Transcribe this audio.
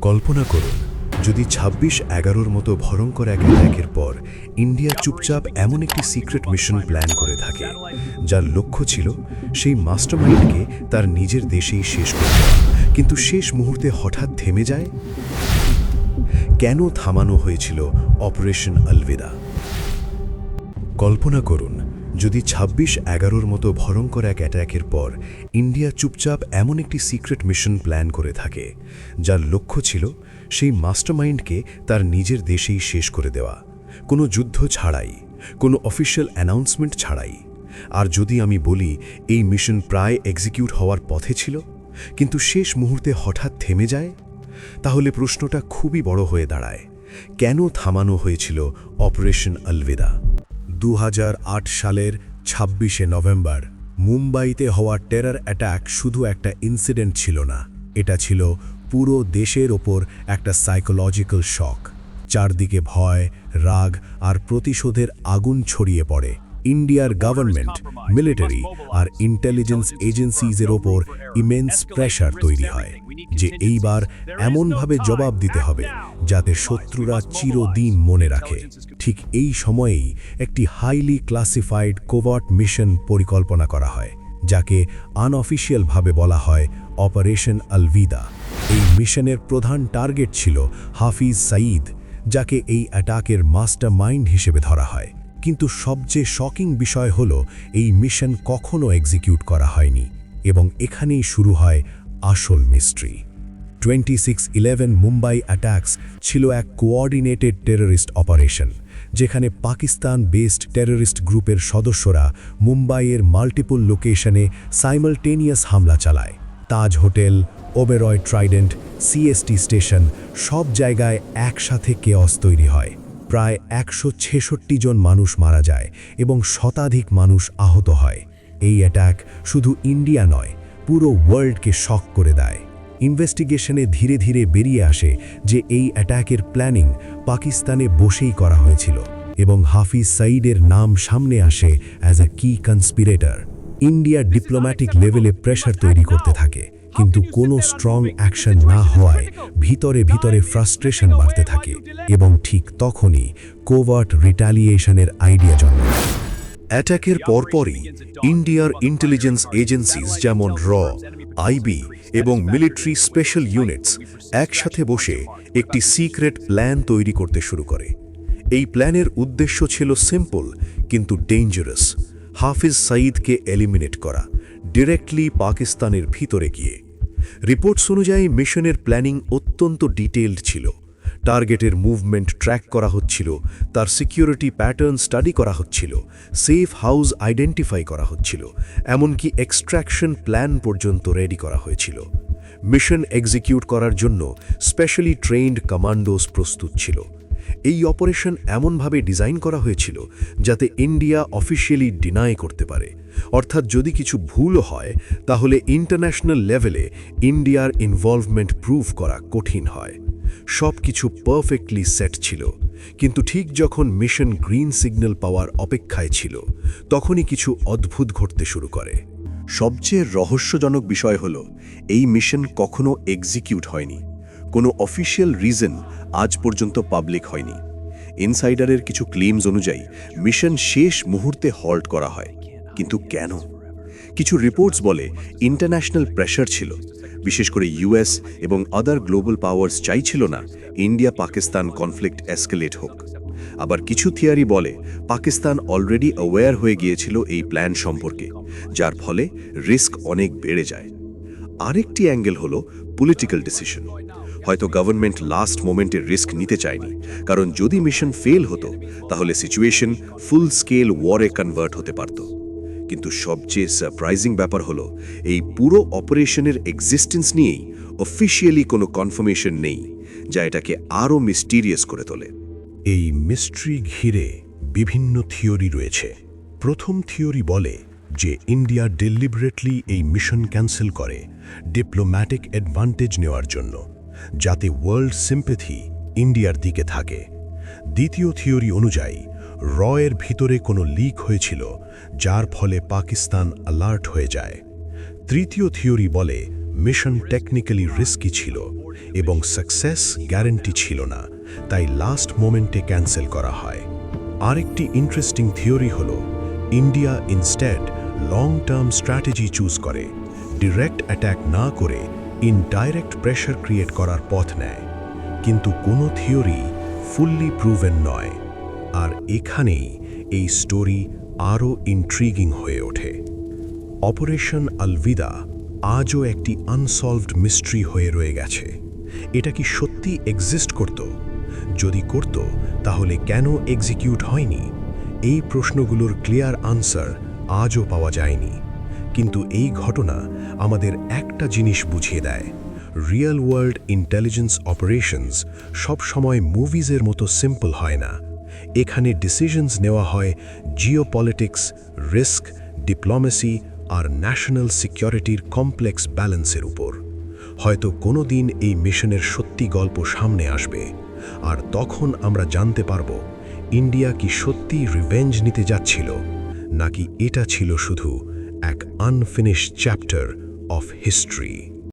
কল্পনা করুন যদি ২৬/১১-র মতো ভয়ঙ্কর এক অ্যাটাকের পর ইন্ডিয়া চুপচাপ এমন একটি সিক্রেট মিশন প্ল্যান করে থাকে যার লক্ষ্য ছিল সেই মাস্টারমাইন্ডকে তার নিজের দেশেই শেষ করে দেওয়া, কিন্তু শেষ মুহূর্তে হঠাৎ থেমে যায়। কেন থামানো হয়েছিল অপারেশন আলবিদা? কল্পনা করুন যদি ২৬/১১-র মতো ভয়ঙ্কর এক অ্যাটাকের পর ইন্ডিয়া চুপচাপ এমন একটি সিক্রেট মিশন প্ল্যান করে থাকে যার লক্ষ্য ছিল সেই মাস্টারমাইন্ডকে তার নিজের দেশেই শেষ করে দেওয়া, কোনো যুদ্ধ ছাড়াই, কোনো অফিশিয়াল অ্যানাউন্সমেন্ট ছাড়াই। আর যদি আমি বলি এই মিশন প্রায় এক্সিকিউট হওয়ার পথে ছিল কিন্তু শেষ মুহূর্তে হঠাৎ থেমে যায়, তাহলে প্রশ্নটা খুবই বড় হয়ে দাঁড়ায়, কেন থামানো হয়েছিল অপারেশন আলবিদা? ২০০৮ সালের ২৬শে নভেম্বর মুম্বাইতে হওয়া টেরর অ্যাটাক শুধু একটা ইনসিডেন্ট ছিল না, এটা ছিল পুরো দেশের ওপর একটা সাইকোলজিক্যাল শক। চারদিকে ভয়, রাগ আর প্রতিশোধের আগুন ছড়িয়ে পড়ে। ইন্ডিয়ার গভর্নমেন্ট, মিলিটারি আর ইন্টেলিজেন্স এজেন্সিজের ওপর ইমেন্স প্রেশার তৈরি হয় যে এইবার এমনভাবে জবাব দিতে হবে যাতে শত্রুরা চিরদিন মনে রাখে। ঠিক এই সময়েই একটি হাইলি ক্লাসিফাইড কোভার্ট মিশন পরিকল্পনা করা হয়, যাকে আনঅফিশিয়ালভাবে বলা হয় অপারেশন আলবিদা। এই মিশনের প্রধান টার্গেট ছিল হাফিজ সাঈদ, যাকে এই অ্যাটাকের মাস্টার মাইন্ড হিসেবে ধরা হয়। কিন্তু সবচেয়ে শকিং বিষয় হলো এই মিশন কখনো এক্সিকিউট করা হয়নি, এবং এখানেই শুরু হয় আসল মিস্ট্রি। 26/11 মুম্বাই অ্যাটাকস ছিল এক কোঅর্ডিনেটেড টেররিস্ট অপারেশন, যেখানে পাকিস্তান বেসড টেররিস্ট গ্রুপের সদস্যরা মুম্বাইয়ের মাল্টিপল লোকেশনে সাইমালটেনিয়াস হামলা চালায়। Taj hotel, Oberoi Trident, CST station, সব জায়গায় একসাথে কেওস তৈরি হয়। প্রায় ১৬৬ জন মানুষ মারা যায় এবং শতাধিক মানুষ আহত হয়। এই অ্যাটাক শুধু ইন্ডিয়া নয়, পুরো ওয়ার্ল্ডকে শক করে দেয়। ইনভেস্টিগেশনে ধীরে ধীরে বেরিয়ে আসে যে এই অ্যাটাকের প্ল্যানিং পাকিস্তানে বসেই করা হয়েছিল এবং হাফিজ সাঈদের নাম সামনে আসে অ্যাজ আ কি কনস্পিরেটর। ইন্ডিয়া ডিপ্লোম্যাটিক লেভেলে প্রেশার তৈরি করতে থাকে, কিন্তু কোনো স্ট্রং অ্যাকশন না হওয়ায় ভিতরে ভিতরে ফ্রাস্ট্রেশন বাড়তে থাকে, এবং ঠিক তখনই কোভার্ট রিটালিয়েশনের আইডিয়া জন্মায়। অ্যাটাকের পরপরই ইন্ডিয়ার ইন্টেলিজেন্স এজেন্সিজ যেমন আইবি এবং মিলিটারি স্পেশাল ইউনিটস একসাথে বসে একটি সিক্রেট প্ল্যান তৈরি করতে শুরু করে। এই প্ল্যানের উদ্দেশ্য ছিল সিম্পল কিন্তু ডেঞ্জারাস: হাফিজ সাঈদকে এলিমিনেট করা, ডিরেক্টলি পাকিস্তানের ভিতরে গিয়ে। রিপোর্টস অনুযায়ী মিশনের প্ল্যানিং অত্যন্ত ডিটেইলড ছিল। টার্গেটের মুভমেন্ট ট্র্যাক করা হচ্ছিল, তার সিকিউরিটি প্যাটার্ন স্টাডি করা হচ্ছিল, সেফ হাউস আইডেন্টিফাই করা হচ্ছিল, এমনকি এক্সট্র্যাকশন প্ল্যান পর্যন্ত রেডি করা হয়েছিল। মিশন এক্সিকিউট করার জন্য স্পেশালি ট্রেইনড কমান্ডোস প্রস্তুত ছিল। এই অপারেশন এমনভাবে ডিজাইন করা হয়েছিল যাতে ইন্ডিয়া অফিশিয়ালি ডিনাই করতে পারে, অর্থাৎ যদি কিছু ভুলও হয় তাহলে ইন্টারন্যাশনাল লেভেলে ইন্ডিয়ার ইনভলভমেন্ট প্রুভ করা কঠিন হয়। সব কিছু পারফেক্টলি সেট ছিল, কিন্তু ঠিক যখন মিশন গ্রিন সিগন্যাল পাওয়ার অপেক্ষায় ছিল তখনই কিছু অদ্ভুত ঘটতে শুরু করে। সবচেয়ে রহস্যজনক বিষয় হলো এই মিশন কখনো এক্সিকিউট হয়নি। কোনো অফিশিয়াল রিজন আজ পর্যন্ত পাবলিক হয়নি। ইনসাইডারের কিছু ক্লেমস অনুযায়ী মিশন শেষ মুহূর্তে হল্ট করা হয়, কিন্তু কেন? কিছু রিপোর্টস বলে ইন্টারন্যাশনাল প্রেশার ছিল, বিশেষ করে ইউএস এবং আদার গ্লোবাল পাওয়ার্স চাইছিল না ইন্ডিয়া পাকিস্তান কনফ্লিক্ট এসকেলেট হোক। আবার কিছু থিওরি বলে পাকিস্তান অলরেডি অ্যাওয়্যার হয়ে গিয়েছিল এই প্ল্যান সম্পর্কে, যার ফলে রিস্ক অনেক বেড়ে যায়। আরেকটি অ্যাঙ্গেল হলো পলিটিক্যাল ডিসিশন। হয়তো গভর্নমেন্ট লাস্ট মোমেন্টে রিস্ক নিতে চায়নি, কারণ যদি মিশন ফেল হতো তাহলে সিচুয়েশন ফুল স্কেল ওয়ারে কনভার্ট হতে পারত। কিন্তু সবচেয়ে সারপ্রাইজিং ব্যাপার হলো এই পুরো অপারেশনের এক্সিস্টেন্স নিয়েই অফিশিয়ালি কোনো কনফার্মেশন নেই, যা এটাকে আরও মিস্টিরিয়াস করে তোলে। এই মিস্ট্রি ঘিরে বিভিন্ন থিওরি রয়েছে। প্রথম থিওরি বলে যে ইন্ডিয়া ডেলিবারেটলি এই মিশন ক্যান্সেল করে ডিপ্লোম্যাটিক অ্যাডভান্টেজ নেওয়ার জন্য, যাতে ওয়ার্ল্ড সিম্প্যাথি ইন্ডিয়ার দিকে থাকে। দ্বিতীয় থিওরি অনুযায়ী এর ভিতরে কোনো লিক হয়েছিল, যার ফলে পাকিস্তান অ্যালার্ট হয়ে যায়। তৃতীয় থিওরি বলে মিশন টেকনিক্যালি রিস্কি ছিল এবং সাকসেস গ্যারান্টি ছিল না, তাই লাস্ট মোমেন্টে ক্যান্সেল করা হয়। আরেকটি ইন্টারেস্টিং থিওরি হল India instead long term strategy choose করে, ডিরেক্ট অ্যাট্যাক না করে ইনডাইরেক্ট প্রেশার ক্রিয়েট করার পথ নেয়। কিন্তু কোনো থিওরি ফুললি প্রুভেন নয়, আর এখানেই এই স্টোরি আরও ইন্ট্রিগিং হয়ে ওঠে। অপারেশন আলভিদা আজও একটি আনসলভড মিস্ট্রি হয়ে রয়ে গেছে। এটা কি সত্যি এক্সিস্ট করত? যদি করত, তাহলে কেন এক্সিকিউট হয়নি? এই প্রশ্নগুলোর ক্লিয়ার আনসার আজও পাওয়া যায়নি। কিন্তু এই ঘটনা আমাদের একটা জিনিস বুঝিয়ে দেয়, রিয়েল ওয়ার্ল্ড ইন্টেলিজেন্স অপারেশনস সবসময় মুভিজের মতো সিম্পল হয় না। এখানে ডিসিশনস নেওয়া হয় জিওপলিটিক্স, রিস্ক, ডিপ্লোমেসি আর ন্যাশনাল সিকিউরিটির কমপ্লেক্স ব্যালেন্সের উপর। হয়তো কোনো দিন এই মিশনের সত্যি গল্প সামনে আসবে, আর তখন আমরা জানতে পারব ইন্ডিয়া কি সত্যি রিভেঞ্জ নিতে যাচ্ছিল, নাকি এটা ছিল শুধু এক আনফিনিশড চ্যাপ্টার অফ হিস্ট্রি।